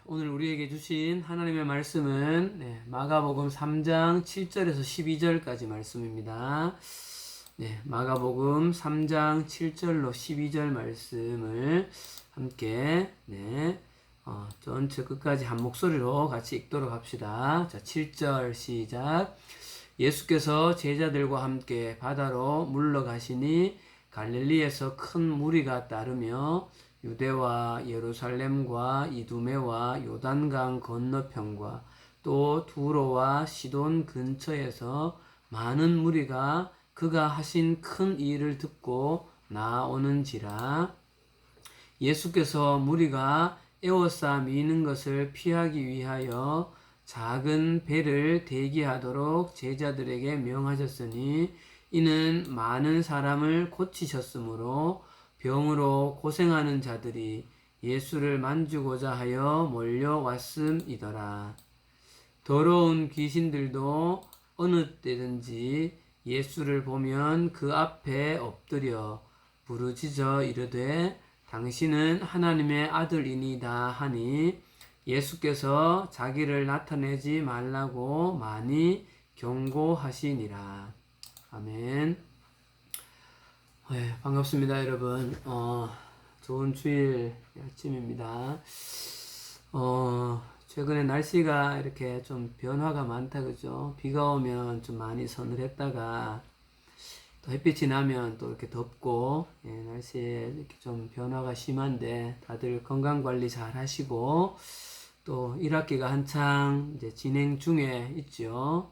오늘 우리에게 주신 하나님의 말씀은 마가복음 3장 7절에서 12절까지 말씀입니다. 마가복음 3장 7절로 12절 말씀을 함께 전체 끝까지 한 목소리로 같이 읽도록 합시다. 자, 7절 시작. 예수께서 제자들과 함께 바다로 물러가시니 갈릴리에서 큰 무리가 따르며 유대와 예루살렘과 이두메와 요단강 건너편과 또 두로와 시돈 근처에서 많은 무리가 그가 하신 큰 일을 듣고 나오는지라. 예수께서 무리가 에워싸 미는 것을 피하기 위하여 작은 배를 대기하도록 제자들에게 명하셨으니 이는 많은 사람을 고치셨으므로 병으로 고생하는 자들이 예수를 만지고자 하여 몰려왔음이더라. 더러운 귀신들도 어느 때든지 예수를 보면 그 앞에 엎드려 부르짖어 이르되 당신은 하나님의 아들이니다 하니 예수께서 자기를 나타내지 말라고 많이 경고하시니라. 아멘. 반갑습니다, 여러분. 좋은 주일 아침입니다. 최근에 날씨가 이렇게 좀 변화가 많다, 그죠? 비가 오면 좀 많이 서늘했다가 또 햇빛이 나면 또 이렇게 덥고, 날씨에 이렇게 좀 변화가 심한데 다들 건강 관리 잘 하시고, 또 1학기가 한창 이제 진행 중에 있죠.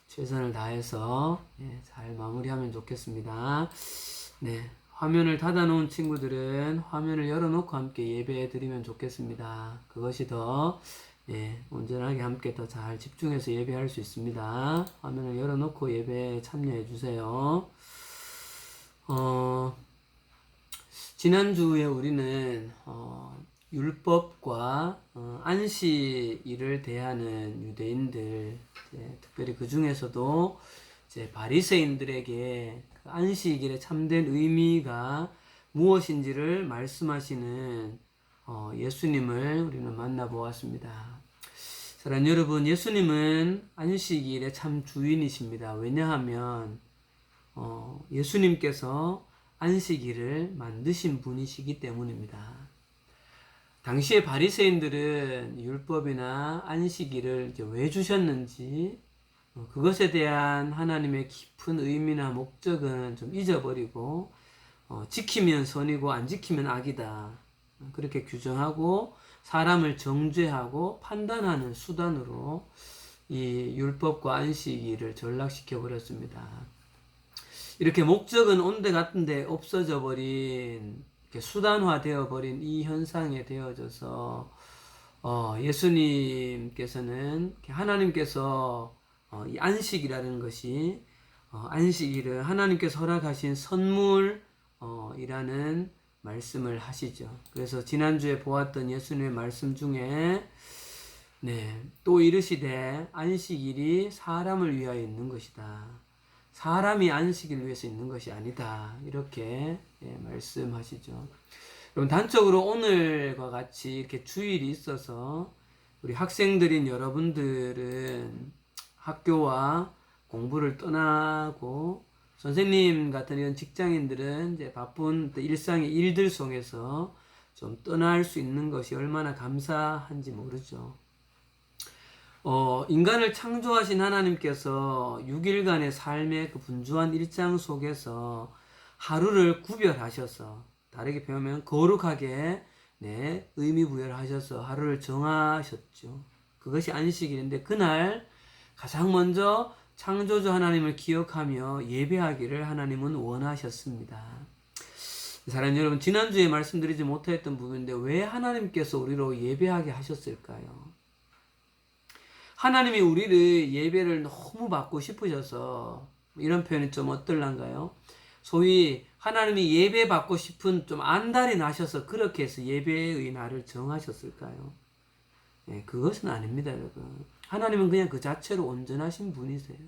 최선을 다해서 잘 마무리하면 좋겠습니다. 화면을 닫아놓은 친구들은 화면을 열어놓고 함께 예배해 드리면 좋겠습니다. 그것이 더 온전하게 함께 더 잘 집중해서 예배할 수 있습니다. 화면을 열어놓고 예배에 참여해 주세요. 지난주에 우리는 율법과 안식일을 대하는 유대인들, 특별히 그 중에서도 바리새인들에게 그 안식일의 참된 의미가 무엇인지를 말씀하시는 예수님을 우리는 만나보았습니다. 사랑하는 여러분, 예수님은 안식일의 참 주인이십니다. 왜냐하면 예수님께서 안식일을 만드신 분이시기 때문입니다. 당시의 바리새인들은 율법이나 안식일을 왜 주셨는지 그것에 대한 하나님의 깊은 의미나 목적은 좀 잊어버리고 지키면 선이고 안 지키면 악이다, 그렇게 규정하고 사람을 정죄하고 판단하는 수단으로 이 율법과 안식일을 전락시켜 버렸습니다. 이렇게 목적은 온데 갔는데 없어져 버린, 수단화되어 버린 이 현상에 되어져서 예수님께서는 하나님께서 이 안식이라는 것이 안식일을 하나님께서 허락하신 선물이라는 말씀을 하시죠. 그래서 지난주에 보았던 예수님의 말씀 중에 또 이르시되 안식일이 사람을 위하여 있는 것이다, 사람이 안식일을 위해서 있는 것이 아니다, 이렇게 말씀하시죠. 여러분, 단적으로 오늘과 같이 이렇게 주일이 있어서 우리 학생들인 여러분들은 학교와 공부를 떠나고, 선생님 같은 이런 직장인들은 이제 바쁜 일상의 일들 속에서 좀 떠날 수 있는 것이 얼마나 감사한지 모르죠. 인간을 창조하신 하나님께서 6일간의 삶의 그 분주한 일상 속에서 하루를 구별하셔서, 다르게 표현하면 거룩하게 의미 부여를 하셔서 하루를 정하셨죠. 그것이 안식일인데, 그날 가장 먼저 창조주 하나님을 기억하며 예배하기를 하나님은 원하셨습니다. 사랑하는 여러분, 지난주에 말씀드리지 못했던 부분인데 왜 하나님께서 우리로 예배하게 하셨을까요? 하나님이 우리를 예배를 너무 받고 싶으셔서, 이런 표현이 좀 어떨란가요? 소위 하나님이 예배 받고 싶은 좀 안달이 나셔서 그렇게 해서 예배의 날을 정하셨을까요? 그것은 아닙니다, 여러분. 하나님은 그냥 그 자체로 온전하신 분이세요.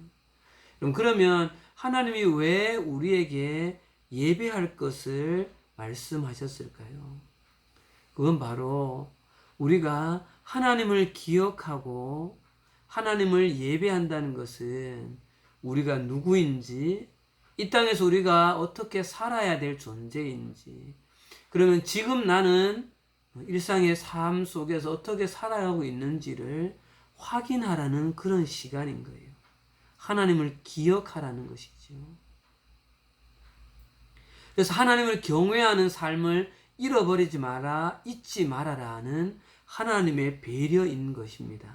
그러면 하나님이 왜 우리에게 예배할 것을 말씀하셨을까요? 그건 바로 우리가 하나님을 기억하고 하나님을 예배한다는 것은 우리가 누구인지, 이 땅에서 우리가 어떻게 살아야 될 존재인지, 그러면 지금 나는 일상의 삶 속에서 어떻게 살아가고 있는지를 확인하라는 그런 시간인 거예요. 하나님을 기억하라는 것이죠. 그래서 하나님을 경외하는 삶을 잃어버리지 마라, 잊지 말아라는 하나님의 배려인 것입니다.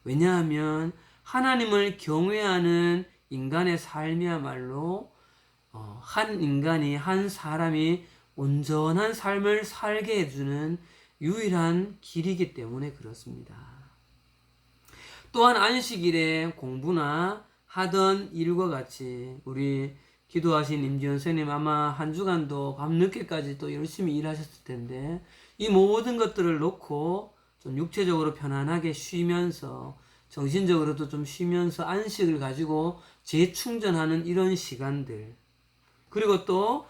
왜냐하면 하나님을 경외하는 인간의 삶이야말로 한 인간이, 한 사람이 온전한 삶을 살게 해주는 유일한 길이기 때문에 그렇습니다. 또한 안식일에 공부나 하던 일과 같이 우리 기도하신 임지연 선생님 아마 한 주간도 밤늦게까지 또 열심히 일하셨을 텐데, 이 모든 것들을 놓고 좀 육체적으로 편안하게 쉬면서 정신적으로도 좀 쉬면서 안식을 가지고 재충전하는 이런 시간들, 그리고 또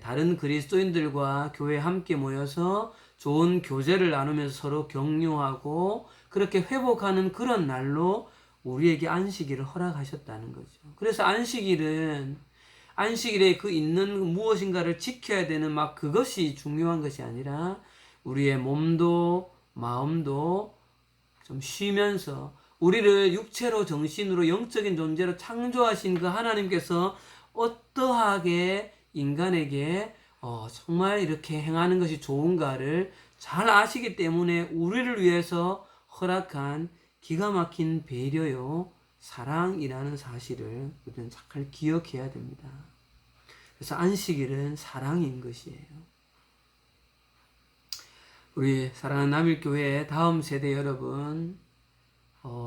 다른 그리스도인들과 교회에 함께 모여서 좋은 교제를 나누면서 서로 격려하고 그렇게 회복하는 그런 날로 우리에게 안식일을 허락하셨다는 거죠. 그래서 안식일에 그 있는 무엇인가를 지켜야 되는 막 그것이 중요한 것이 아니라 우리의 몸도 마음도 좀 쉬면서 우리를 육체로 정신으로 영적인 존재로 창조하신 그 하나님께서 어떠하게 인간에게 정말 이렇게 행하는 것이 좋은가를 잘 아시기 때문에 우리를 위해서 허락한 기가 막힌 배려요, 사랑이라는 사실을 우리는 잘 기억해야 됩니다. 그래서 안식일은 사랑인 것이에요. 우리 사랑하는 남일교회 다음 세대 여러분,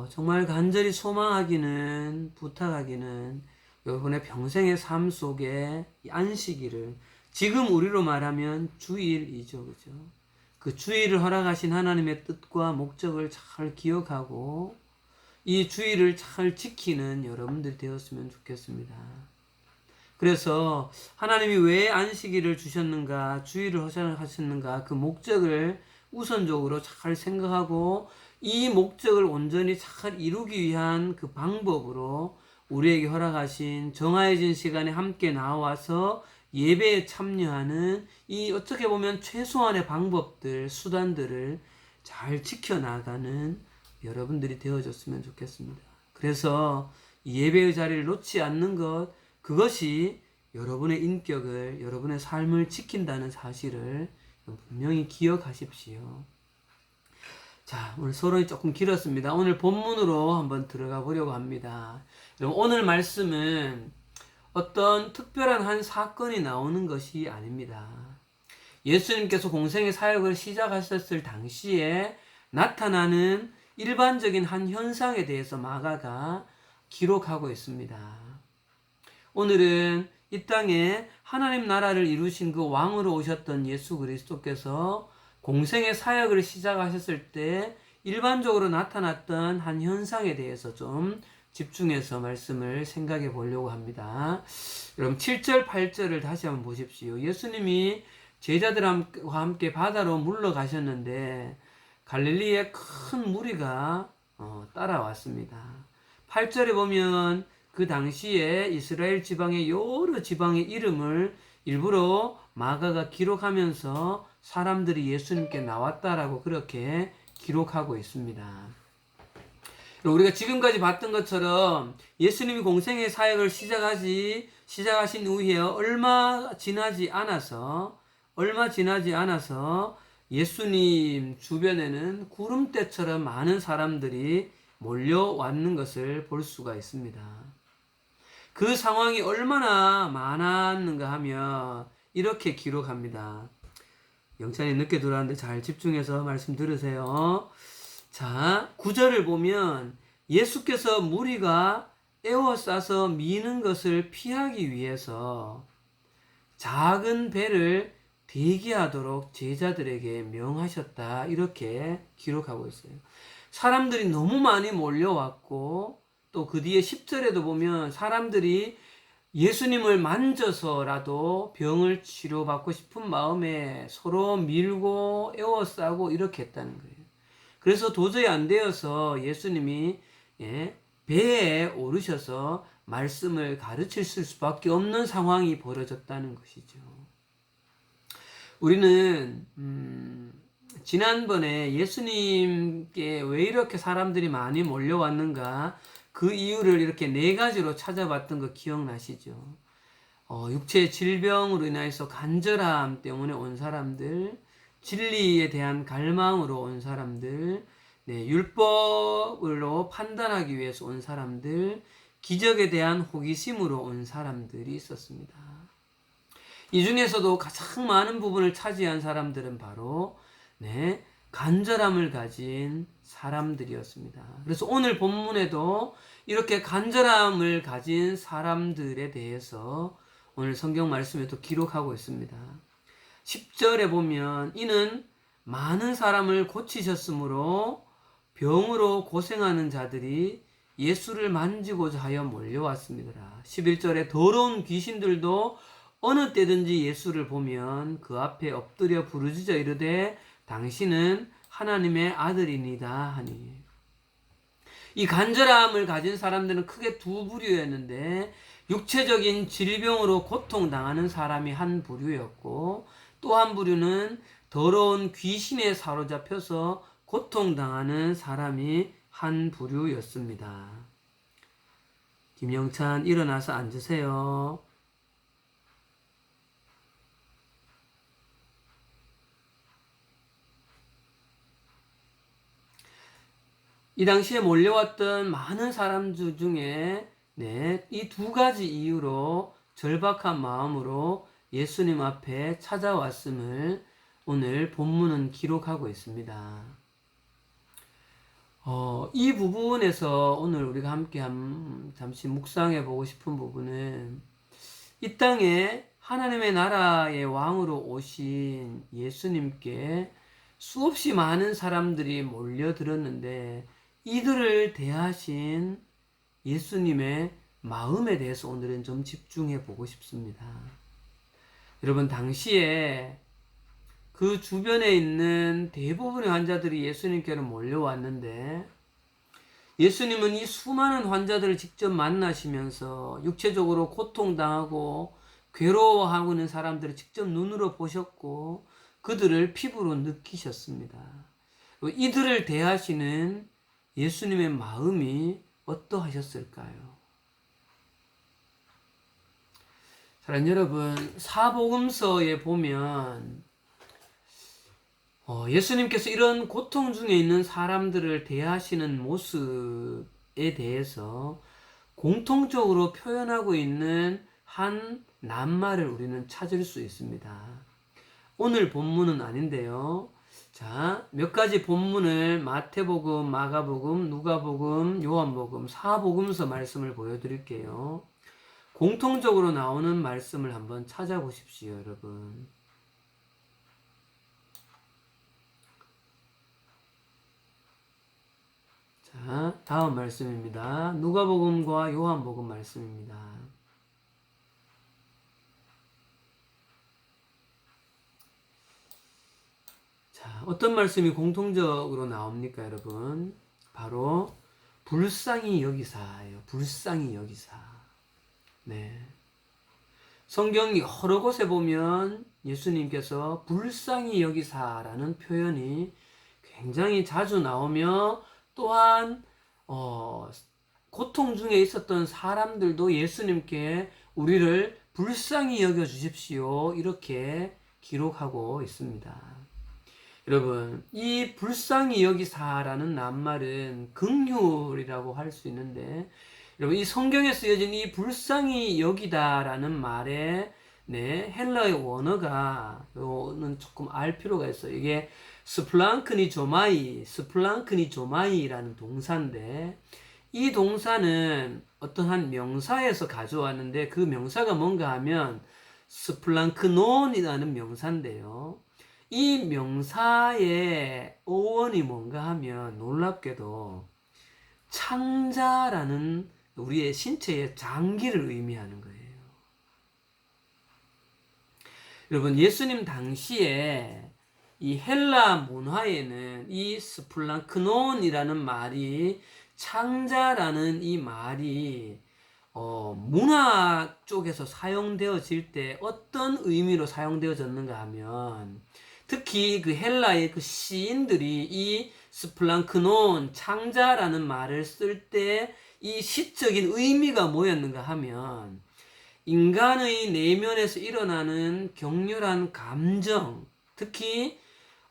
정말 간절히 소망하기는, 부탁하기는 여러분의 평생의 삶 속에 이 안식일을, 지금 우리로 말하면 주일이죠, 그죠? 그 주일을 허락하신 하나님의 뜻과 목적을 잘 기억하고 이 주일을 잘 지키는 여러분들이 되었으면 좋겠습니다. 그래서 하나님이 왜 안식일을 주셨는가, 주일을 허락하셨는가, 그 목적을 우선적으로 잘 생각하고 이 목적을 온전히 잘 이루기 위한 그 방법으로 우리에게 허락하신 정해진 시간에 함께 나와서 예배에 참여하는 이 어떻게 보면 최소한의 방법들, 수단들을 잘 지켜나가는 여러분들이 되어줬으면 좋겠습니다. 그래서 예배의 자리를 놓지 않는 것, 그것이 여러분의 인격을, 여러분의 삶을 지킨다는 사실을 분명히 기억하십시오. 자, 오늘 서론이 조금 길었습니다. 오늘 본문으로 한번 들어가 보려고 합니다. 여러분, 오늘 말씀은 어떤 특별한 한 사건이 나오는 것이 아닙니다. 예수님께서 공생의 사역을 시작하셨을 당시에 나타나는 일반적인 한 현상에 대해서 마가가 기록하고 있습니다. 오늘은 이 땅에 하나님 나라를 이루신 그 왕으로 오셨던 예수 그리스도께서 공생의 사역을 시작하셨을 때 일반적으로 나타났던 한 현상에 대해서 좀 집중해서 말씀을 생각해 보려고 합니다. 여러분 7절 8절을 다시 한번 보십시오. 예수님이 제자들과 함께 바다로 물러가셨는데 갈릴리에 큰 무리가 따라왔습니다. 8절에 보면 그 당시에 이스라엘 지방의 여러 지방의 이름을 일부러 마가가 기록하면서 사람들이 예수님께 나왔다라고 그렇게 기록하고 있습니다. 우리가 지금까지 봤던 것처럼 예수님이 공생의 사역을 시작하신 이후에 얼마 지나지 않아서 예수님 주변에는 구름대처럼 많은 사람들이 몰려왔는 것을 볼 수가 있습니다. 그 상황이 얼마나 많았는가 하면 이렇게 기록합니다. 영찬이 늦게 들어왔는데 잘 집중해서 말씀 들으세요. 자, 9절을 보면 예수께서 무리가 에워싸서 미는 것을 피하기 위해서 작은 배를 대기하도록 제자들에게 명하셨다, 이렇게 기록하고 있어요. 사람들이 너무 많이 몰려왔고 또 그 뒤에 10절에도 보면 사람들이 예수님을 만져서라도 병을 치료받고 싶은 마음에 서로 밀고 에워싸고 이렇게 했다는 거예요. 그래서 도저히 안 되어서 예수님이 배에 오르셔서 말씀을 가르칠 수밖에 없는 상황이 벌어졌다는 것이죠. 우리는 지난번에 예수님께 왜 이렇게 사람들이 많이 몰려왔는가 그 이유를 이렇게 4가지로 찾아봤던 거 기억나시죠? 육체의 질병으로 인해서 간절함 때문에 온 사람들, 진리에 대한 갈망으로 온 사람들, 율법으로 판단하기 위해서 온 사람들, 기적에 대한 호기심으로 온 사람들이 있었습니다. 이 중에서도 가장 많은 부분을 차지한 사람들은 바로 간절함을 가진 사람들이었습니다. 그래서 오늘 본문에도 이렇게 간절함을 가진 사람들에 대해서 오늘 성경 말씀에도 기록하고 있습니다. 10절에 보면 이는 많은 사람을 고치셨으므로 병으로 고생하는 자들이 예수를 만지고자 하여 몰려왔습니다. 11절에 더러운 귀신들도 어느 때든지 예수를 보면 그 앞에 엎드려 부르짖어 이르되 당신은 하나님의 아들이니다 하니. 이 간절함을 가진 사람들은 크게 2부류였는데 육체적인 질병으로 고통당하는 사람이 한 부류였고 또 한 부류는 더러운 귀신에 사로잡혀서 고통당하는 사람이 한 부류였습니다. 김영찬 일어나서 앉으세요. 이 당시에 몰려왔던 많은 사람들 중에 이 2가지 이유로 절박한 마음으로 예수님 앞에 찾아왔음을 오늘 본문은 기록하고 있습니다. 이 부분에서 오늘 우리가 함께 잠시 묵상해 보고 싶은 부분은 이 땅에 하나님의 나라의 왕으로 오신 예수님께 수없이 많은 사람들이 몰려들었는데 이들을 대하신 예수님의 마음에 대해서 오늘은 좀 집중해 보고 싶습니다. 여러분, 당시에 그 주변에 있는 대부분의 환자들이 예수님께로 몰려왔는데 예수님은 이 수많은 환자들을 직접 만나시면서 육체적으로 고통당하고 괴로워하고 있는 사람들을 직접 눈으로 보셨고 그들을 피부로 느끼셨습니다. 이들을 대하시는 예수님의 마음이 어떠하셨을까요? 사랑하는 여러분, 사복음서에 보면 예수님께서 이런 고통 중에 있는 사람들을 대하시는 모습에 대해서 공통적으로 표현하고 있는 한 낱말을 우리는 찾을 수 있습니다. 오늘 본문은 아닌데요. 자, 몇 가지 본문을 마태복음, 마가복음, 누가복음, 요한복음, 사복음서 말씀을 보여드릴게요. 공통적으로 나오는 말씀을 한번 찾아보십시오, 여러분. 자, 다음 말씀입니다. 누가복음과 요한복음 말씀입니다. 자, 어떤 말씀이 공통적으로 나옵니까, 여러분? 바로 불쌍히 여기사예요. 불쌍히 여기사. 네. 성경 여러 곳에 보면 예수님께서 불쌍히 여기사라는 표현이 굉장히 자주 나오며 또한 고통 중에 있었던 사람들도 예수님께 우리를 불쌍히 여겨 주십시오 이렇게 기록하고 있습니다. 여러분, 이 불쌍히 여기사라는 낱말은 긍휼이라고 할 수 있는데 여러분, 이 성경에 쓰여진 이 불쌍히 여기다라는 말에 헬라의 원어가 요는 조금 알 필요가 있어요. 이게 스플랑크니 조마이라는 동사인데 이 동사는 어떠한 명사에서 가져왔는데 그 명사가 뭔가 하면 스플랑크논이라는 명사인데요. 이 명사의 어원이 뭔가 하면 놀랍게도 창자라는 우리의 신체의 장기를 의미하는 거예요. 여러분, 예수님 당시에 이 헬라 문화에는 이 스플랑크논이라는 말이, 창자라는 이 말이 문화 쪽에서 사용되어질 때 어떤 의미로 사용되어졌는가 하면, 특히 그 헬라의 그 시인들이 이 스플랑크논, 창자라는 말을 쓸 때 이 시적인 의미가 뭐였는가 하면, 인간의 내면에서 일어나는 격렬한 감정, 특히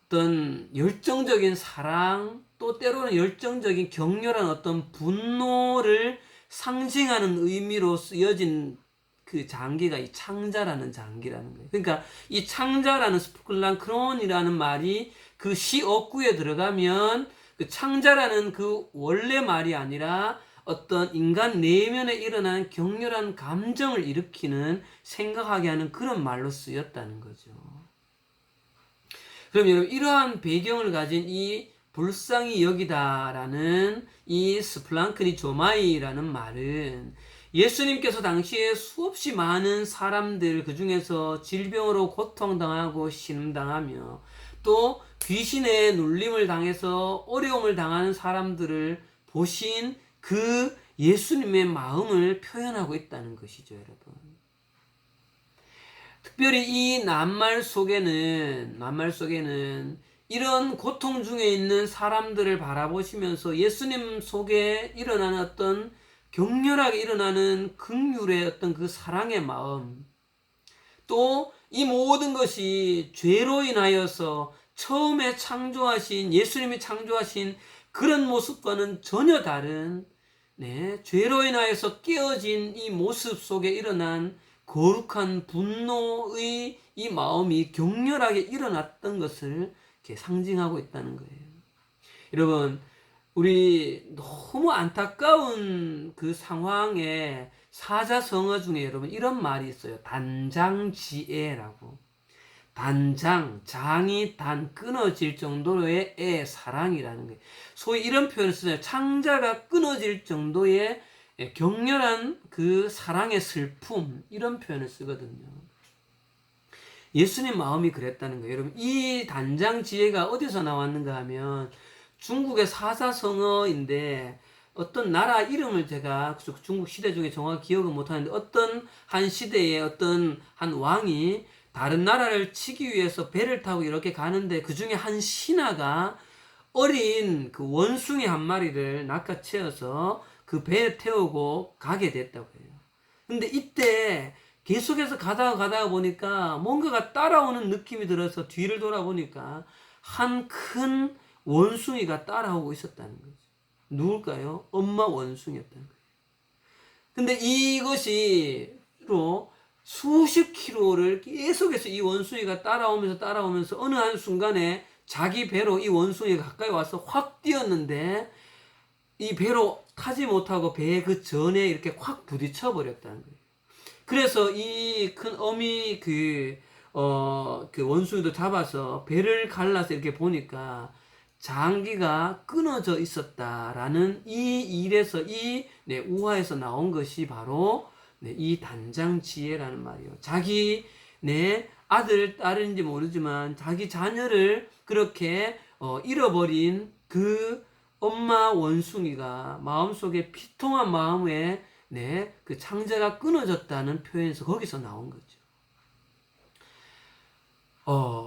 어떤 열정적인 사랑, 또 때로는 열정적인 격렬한 어떤 분노를 상징하는 의미로 쓰여진 그 장기가 이 창자라는 장기라는 거예요. 그러니까 이 창자라는 스플랑크론이라는 말이 그 시 어구에 들어가면 그 창자라는 그 원래 말이 아니라 어떤 인간 내면에 일어나는 격렬한 감정을 일으키는, 생각하게 하는 그런 말로 쓰였다는 거죠. 그럼 여러분, 이러한 배경을 가진 이 불쌍히 여기다라는 이 스플랑크니 조마이라는 말은, 예수님께서 당시에 수없이 많은 사람들, 그 중에서 질병으로 고통당하고 신음당하며 또 귀신의 눌림을 당해서 어려움을 당하는 사람들을 보신 그 예수님의 마음을 표현하고 있다는 것이죠, 여러분. 특별히 이 낱말 속에는 이런 고통 중에 있는 사람들을 바라보시면서 예수님 속에 일어나는 어떤 격렬하게 일어나는 긍휼의 어떤 그 사랑의 마음, 또 이 모든 것이 죄로 인하여서 처음에 창조하신, 예수님이 창조하신 그런 모습과는 전혀 다른, 죄로 인하여서 깨어진 이 모습 속에 일어난 거룩한 분노의 이 마음이 격렬하게 일어났던 것을 이렇게 상징하고 있다는 거예요. 여러분, 우리 너무 안타까운 그 상황에 사자성어 중에 여러분 이런 말이 있어요. 단장지애라고. 단장, 장이 단 끊어질 정도의 사랑이라는 거예요. 소위 이런 표현을 쓰잖아요. 창자가 끊어질 정도의 격렬한 그 사랑의 슬픔, 이런 표현을 쓰거든요. 예수님 마음이 그랬다는 거예요. 여러분, 이 단장 지혜가 어디서 나왔는가 하면 중국의 사자성어인데, 어떤 나라 이름을 제가 중국 시대 중에 정확히 기억은 못하는데, 어떤 한 시대에 어떤 한 왕이 다른 나라를 치기 위해서 배를 타고 이렇게 가는데, 그 중에 한 신하가 어린 그 원숭이 한 마리를 낚아채어서 그 배에 태우고 가게 됐다고 해요. 근데 이때 계속해서 가다가 보니까 뭔가가 따라오는 느낌이 들어서 뒤를 돌아보니까 한 큰 원숭이가 따라오고 있었다는 거죠. 누굴까요? 엄마 원숭이였다는 거예요. 근데 이것이로 수십 킬로를 계속해서 이 원숭이가 따라오면서 어느 한 순간에 자기 배로 이 원숭이가 가까이 와서 확 뛰었는데, 이 배로 타지 못하고 배의 그 전에 이렇게 확 부딪혀 버렸다는 거예요. 그래서 이 큰 어미 그 원숭이도 잡아서 배를 갈라서 이렇게 보니까 장기가 끊어져 있었다라는 이 일에서, 우화에서 나온 것이 바로 이 단장지혜라는 말이에요. 자기 아들, 딸인지 모르지만 자기 자녀를 그렇게 잃어버린 그 엄마 원숭이가 마음속에 피통한 마음에 그 창자가 끊어졌다는 표현에서 거기서 나온 거죠.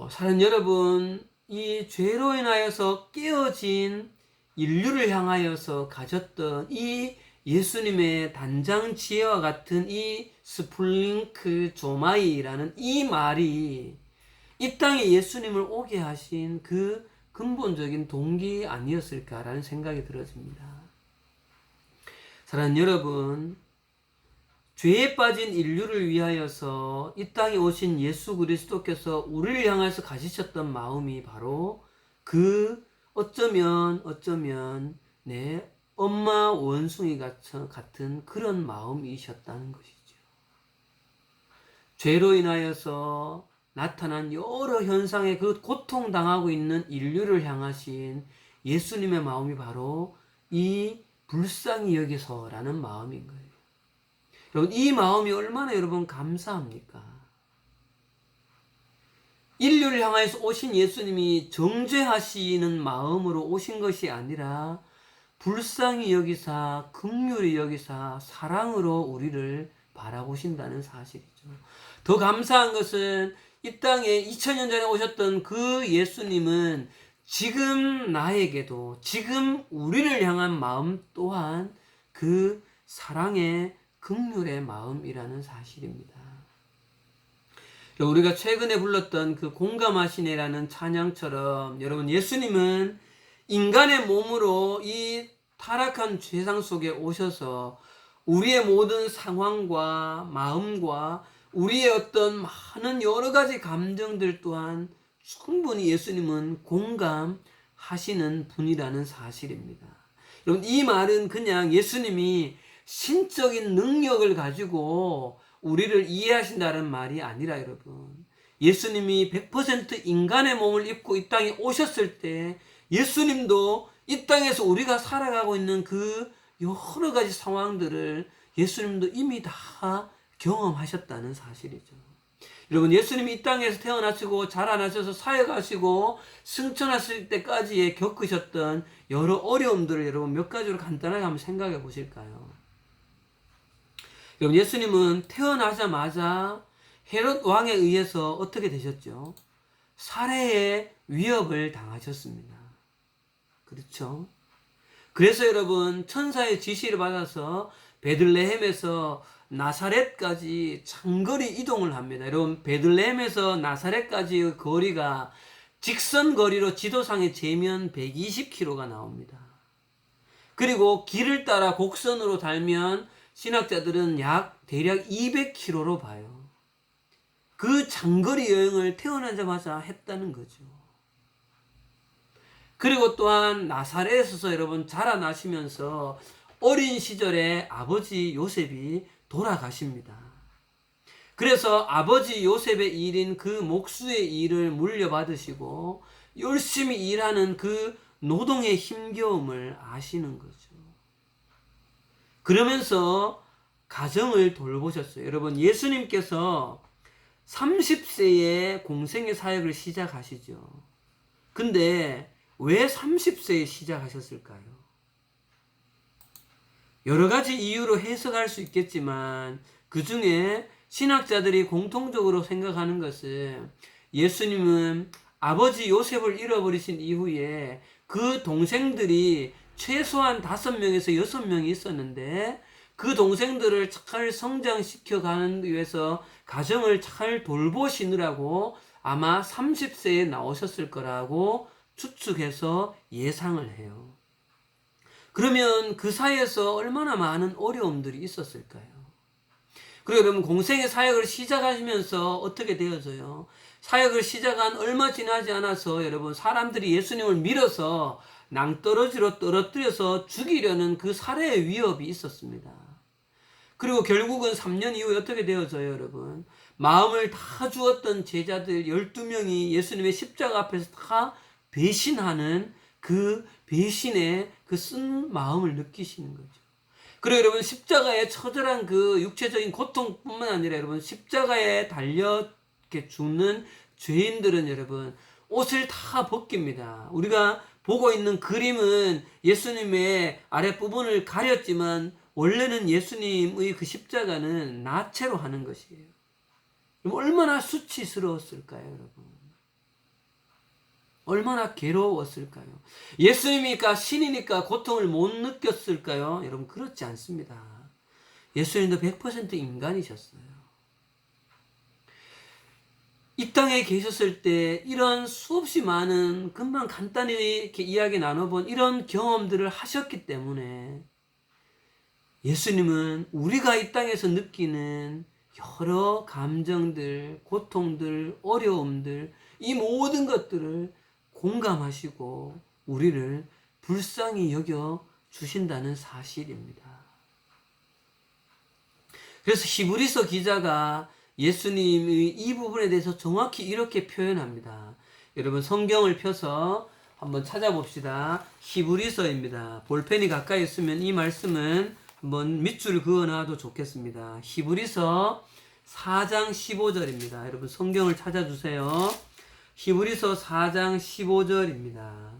사랑 여러분, 이 죄로 인하여서 깨어진 인류를 향하여서 가졌던 이 예수님의 단장 지혜와 같은 이 스플링크 조마이라는 이 말이 이 땅에 예수님을 오게 하신 그 근본적인 동기 아니었을까라는 생각이 들어집니다. 사랑하는 여러분, 죄에 빠진 인류를 위하여서 이 땅에 오신 예수 그리스도께서 우리를 향해서 가지셨던 마음이 바로 그 어쩌면 엄마 원숭이 같은 그런 마음이셨다는 것이죠. 죄로 인하여서 나타난 여러 현상에 그 고통당하고 있는 인류를 향하신 예수님의 마음이 바로 이 불쌍히 여기서라는 마음인 거예요. 여러분, 이 마음이 얼마나 여러분 감사합니까? 인류를 향해서 오신 예수님이 정죄하시는 마음으로 오신 것이 아니라 불쌍히 여기사 긍휼히 여기사 사랑으로 우리를 바라보신다는 사실이죠. 더 감사한 것은 이 땅에 2000년 전에 오셨던 그 예수님은 지금 나에게도 지금 우리를 향한 마음 또한 그 사랑의 긍휼의 마음이라는 사실입니다. 우리가 최근에 불렀던 그 공감하시네라는 찬양처럼 여러분 예수님은 인간의 몸으로 이 타락한 죄상 속에 오셔서 우리의 모든 상황과 마음과 우리의 어떤 많은 여러 가지 감정들 또한 충분히 예수님은 공감하시는 분이라는 사실입니다. 여러분 이 말은 그냥 예수님이 신적인 능력을 가지고 우리를 이해하신다는 말이 아니라 여러분 예수님이 100% 인간의 몸을 입고 이 땅에 오셨을 때 예수님도 이 땅에서 우리가 살아가고 있는 그 여러 가지 상황들을 예수님도 이미 다 경험하셨다는 사실이죠. 여러분 예수님이 이 땅에서 태어나시고 자라나셔서 사역하시고 승천하실 때까지에 겪으셨던 여러 어려움들을 여러분 몇 가지로 간단하게 한번 생각해 보실까요? 여러분 예수님은 태어나자마자 헤롯 왕에 의해서 어떻게 되셨죠? 살해의 위협을 당하셨습니다. 그렇죠? 그래서 여러분 천사의 지시를 받아서 베들레헴에서 나사렛까지 장거리 이동을 합니다. 여러분 베들레헴에서 나사렛까지의 거리가 직선 거리로 지도상에 재면 120km가 나옵니다. 그리고 길을 따라 곡선으로 달면 신학자들은 대략 200km로 봐요. 그 장거리 여행을 태어나자마자 했다는 거죠. 그리고 또한 나사렛에서 여러분 자라나시면서 어린 시절에 아버지 요셉이 돌아가십니다. 그래서 아버지 요셉의 일인 그 목수의 일을 물려받으시고 열심히 일하는 그 노동의 힘겨움을 아시는 거죠. 그러면서 가정을 돌보셨어요. 여러분 예수님께서 30세에 공생의 사역을 시작하시죠. 근데 왜 30세에 시작하셨을까요? 여러 가지 이유로 해석할 수 있겠지만 그 중에 신학자들이 공통적으로 생각하는 것은 예수님은 아버지 요셉을 잃어버리신 이후에 그 동생들이 최소한 5명에서 6명이 있었는데 그 동생들을 잘 성장시켜가는 위해서 가정을 잘 돌보시느라고 아마 30세에 나오셨을 거라고 추측해서 예상을 해요. 그러면 그 사이에서 얼마나 많은 어려움들이 있었을까요? 그리고 여러분 공생의 사역을 시작하시면서 어떻게 되어져요? 사역을 시작한 얼마 지나지 않아서 여러분 사람들이 예수님을 밀어서 낭떠러지로 떨어뜨려서 죽이려는 그 살해의 위협이 있었습니다. 그리고 결국은 3년 이후에 어떻게 되어져요, 여러분? 마음을 다 주었던 제자들 12명이 예수님의 십자가 앞에서 다 배신하는 그 배신의 그 쓴 마음을 느끼시는 거죠. 그리고 여러분 십자가의 처절한 그 육체적인 고통뿐만 아니라 여러분 십자가에 달려 이렇게 죽는 죄인들은 여러분 옷을 다 벗깁니다. 우리가 보고 있는 그림은 예수님의 아랫부분을 가렸지만 원래는 예수님의 그 십자가는 나체로 하는 것이에요. 얼마나 수치스러웠을까요, 여러분? 얼마나 괴로웠을까요? 예수님이니까 신이니까 고통을 못 느꼈을까요? 여러분 그렇지 않습니다. 예수님도 100% 인간이셨어요. 이 땅에 계셨을 때 이런 수없이 많은 금방 간단히 이렇게 이야기 나눠본 이런 경험들을 하셨기 때문에 예수님은 우리가 이 땅에서 느끼는 여러 감정들, 고통들, 어려움들 이 모든 것들을 공감하시고 우리를 불쌍히 여겨 주신다는 사실입니다. 그래서 히브리서 기자가 예수님의 이 부분에 대해서 정확히 이렇게 표현합니다. 여러분 성경을 펴서 한번 찾아봅시다. 히브리서입니다. 볼펜이 가까이 있으면 이 말씀은 한번 밑줄 그어놔도 좋겠습니다. 히브리서 4장 15절입니다. 여러분 성경을 찾아주세요. 히브리서 4장 15절입니다.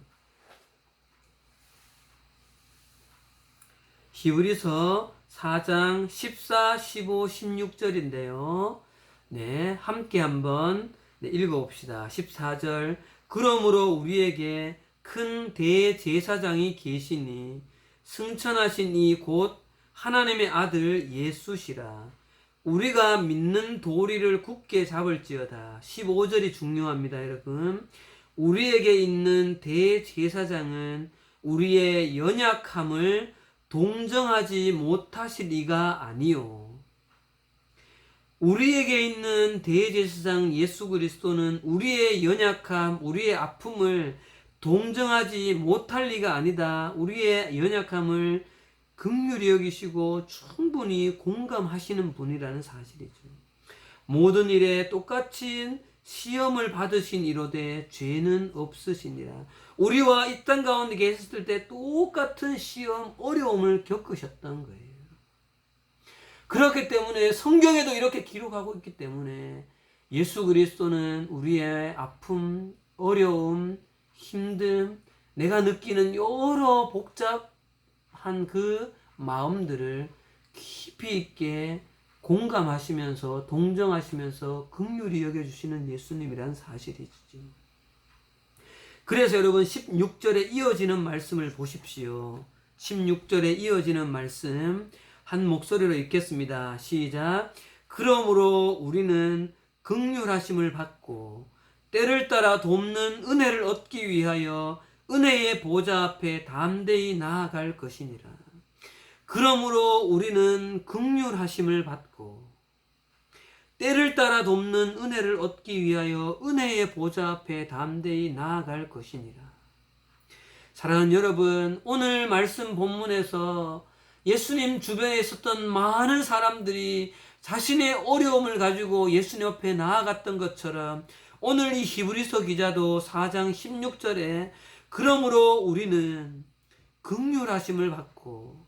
히브리서 4장 14, 15, 16절인데요. 네, 함께 한번 읽어봅시다. 14절. 그러므로 우리에게 큰 대제사장이 계시니 승천하신 이 곧 하나님의 아들 예수시라. 우리가 믿는 도리를 굳게 잡을지어다. 15절이 중요합니다, 여러분. 우리에게 있는 대제사장은 우리의 연약함을 동정하지 못하실 이가 아니요. 우리에게 있는 대제사장 예수 그리스도는 우리의 연약함, 우리의 아픔을 동정하지 못할 리가 아니다. 우리의 연약함을 긍휼히 여기시고 충분히 공감하시는 분이라는 사실이죠. 모든 일에 똑같이 시험을 받으신 이로되 죄는 없으시니라. 우리와 이 땅 가운데 계셨을 때 똑같은 시험, 어려움을 겪으셨던 거예요. 그렇기 때문에 성경에도 이렇게 기록하고 있기 때문에 예수 그리스도는 우리의 아픔, 어려움, 힘듦, 내가 느끼는 여러 복잡한 그 마음들을 깊이 있게 공감하시면서 동정하시면서 긍휼히 여겨주시는 예수님이라는 사실이죠. 그래서 여러분 16절에 이어지는 말씀을 보십시오. 16절에 이어지는 말씀 한 목소리로 읽겠습니다. 시작. 그러므로 우리는 긍휼하심을 받고 때를 따라 돕는 은혜를 얻기 위하여 은혜의 보좌 앞에 담대히 나아갈 것이니라. 그러므로 우리는 긍휼하심을 받고 때를 따라 돕는 은혜를 얻기 위하여 은혜의 보좌 앞에 담대히 나아갈 것이니라. 사랑하는 여러분, 오늘 말씀 본문에서 예수님 주변에 있었던 많은 사람들이 자신의 어려움을 가지고 예수님 앞에 나아갔던 것처럼 오늘 이 히브리서 기자도 4장 16절에 그러므로 우리는 긍휼하심을 받고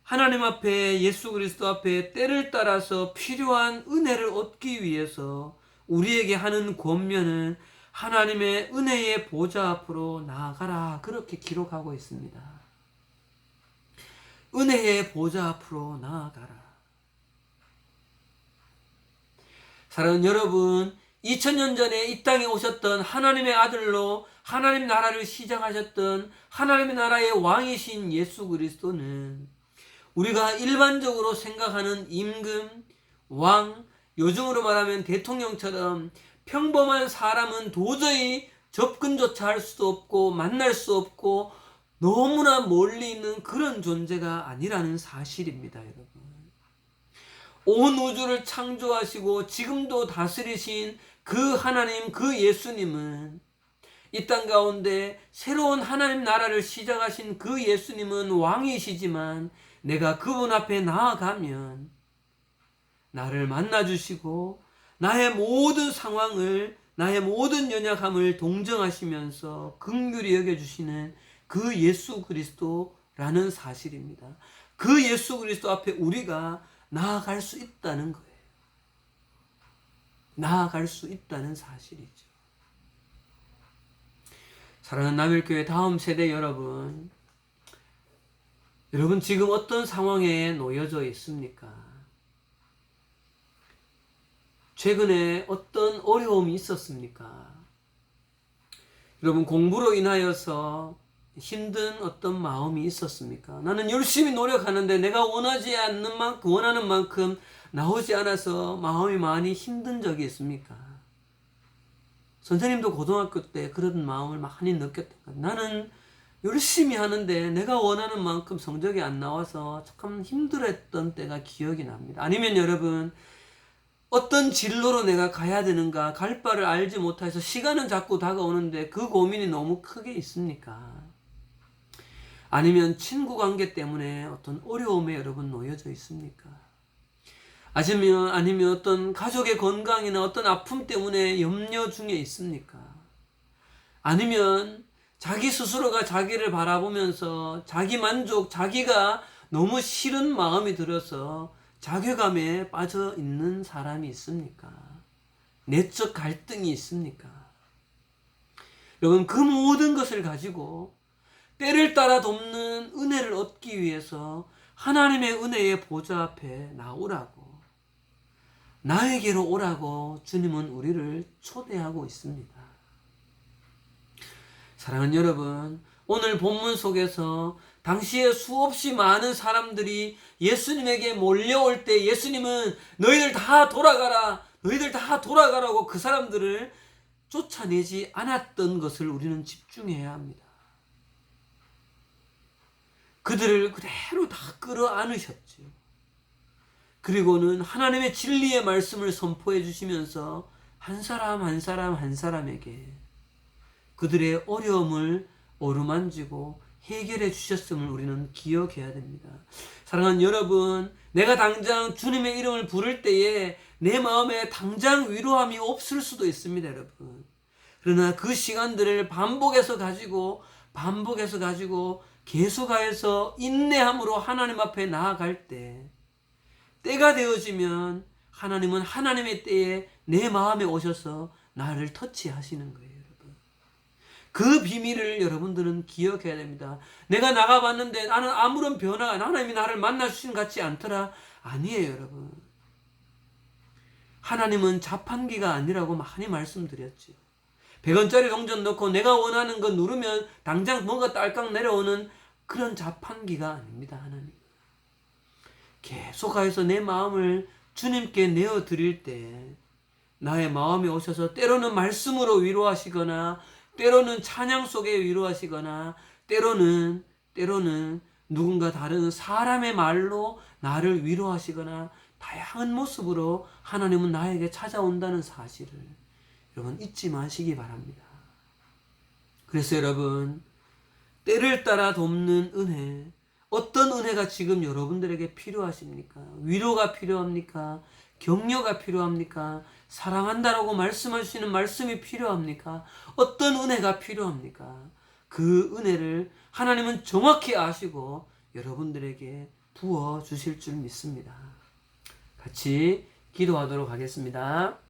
하나님 앞에 예수 그리스도 앞에 때를 따라서 필요한 은혜를 얻기 위해서 우리에게 하는 권면은 하나님의 은혜의 보좌 앞으로 나아가라, 그렇게 기록하고 있습니다. 은혜의 보좌 앞으로 나아가라. 사랑하는 여러분, 2000년 전에 이 땅에 오셨던 하나님의 아들로 하나님 나라를 시작하셨던 하나님의 나라의 왕이신 예수 그리스도는 우리가 일반적으로 생각하는 임금, 왕, 요즘으로 말하면 대통령처럼 평범한 사람은 도저히 접근조차 할 수도 없고 만날 수 없고 너무나 멀리 있는 그런 존재가 아니라는 사실입니다, 여러분. 온 우주를 창조하시고 지금도 다스리신 그 하나님, 그 예수님은 이 땅 가운데 새로운 하나님 나라를 시작하신 그 예수님은 왕이시지만 내가 그분 앞에 나아가면 나를 만나주시고 나의 모든 상황을, 나의 모든 연약함을 동정하시면서 긍휼히 여겨주시는 그 예수 그리스도라는 사실입니다. 그 예수 그리스도 앞에 우리가 나아갈 수 있다는 거예요. 나아갈 수 있다는 사실이죠. 사랑하는 남일교회 다음 세대 여러분, 여러분 지금 어떤 상황에 놓여져 있습니까? 최근에 어떤 어려움이 있었습니까? 여러분 공부로 인하여서 힘든 어떤 마음이 있었습니까? 나는 열심히 노력하는데 내가 원하지 않는 만큼, 원하는 만큼 나오지 않아서 마음이 많이 힘든 적이 있습니까? 선생님도 고등학교 때 그런 마음을 많이 느꼈던 것 같아요. 나는 열심히 하는데 내가 원하는 만큼 성적이 안 나와서 참 힘들었던 때가 기억이 납니다. 아니면 여러분 어떤 진로로 내가 가야 되는가 갈 바를 알지 못해서 시간은 자꾸 다가오는데 그 고민이 너무 크게 있습니까? 아니면 친구 관계 때문에 어떤 어려움에 여러분 놓여져 있습니까? 아니면 어떤 가족의 건강이나 어떤 아픔 때문에 염려 중에 있습니까? 아니면 자기 스스로가 자기를 바라보면서 자기 만족, 자기가 너무 싫은 마음이 들어서 자괴감에 빠져 있는 사람이 있습니까? 내적 갈등이 있습니까? 여러분, 그 모든 것을 가지고 때를 따라 돕는 은혜를 얻기 위해서 하나님의 은혜의 보좌 앞에 나오라고, 나에게로 오라고 주님은 우리를 초대하고 있습니다. 사랑하는 여러분, 오늘 본문 속에서 당시에 수없이 많은 사람들이 예수님에게 몰려올 때 예수님은 너희들 다 돌아가라, 너희들 다 돌아가라고 그 사람들을 쫓아내지 않았던 것을 우리는 집중해야 합니다. 그들을 그대로 다 끌어안으셨죠. 그리고는 하나님의 진리의 말씀을 선포해 주시면서 한 사람 한 사람 한 사람에게 그들의 어려움을 어루만지고 해결해 주셨음을 우리는 기억해야 됩니다. 사랑하는 여러분, 내가 당장 주님의 이름을 부를 때에 내 마음에 당장 위로함이 없을 수도 있습니다, 여러분. 그러나 그 시간들을 반복해서 가지고 계속하여서 인내함으로 하나님 앞에 나아갈 때, 때가 되어지면 하나님은 하나님의 때에 내 마음에 오셔서 나를 터치하시는 거예요, 여러분. 그 비밀을 여러분들은 기억해야 됩니다. 내가 나가봤는데 나는 아무런 변화가, 하나님이 나를 만나주시는 것 같지 않더라. 아니에요, 여러분. 하나님은 자판기가 아니라고 많이 말씀드렸죠. 100원짜리 동전 넣고 내가 원하는 거 누르면 당장 뭔가 딸깍 내려오는 그런 자판기가 아닙니다, 하나님. 계속해서 내 마음을 주님께 내어드릴 때 나의 마음에 오셔서 때로는 말씀으로 위로하시거나, 때로는 찬양 속에 위로하시거나, 때로는 누군가 다른 사람의 말로 나를 위로하시거나, 다양한 모습으로 하나님은 나에게 찾아온다는 사실을 여러분 잊지 마시기 바랍니다. 그래서 여러분, 때를 따라 돕는 은혜, 어떤 은혜가 지금 여러분들에게 필요하십니까? 위로가 필요합니까? 격려가 필요합니까? 사랑한다라고 말씀하시는 말씀이 필요합니까? 어떤 은혜가 필요합니까? 그 은혜를 하나님은 정확히 아시고 여러분들에게 부어주실 줄 믿습니다. 같이 기도하도록 하겠습니다.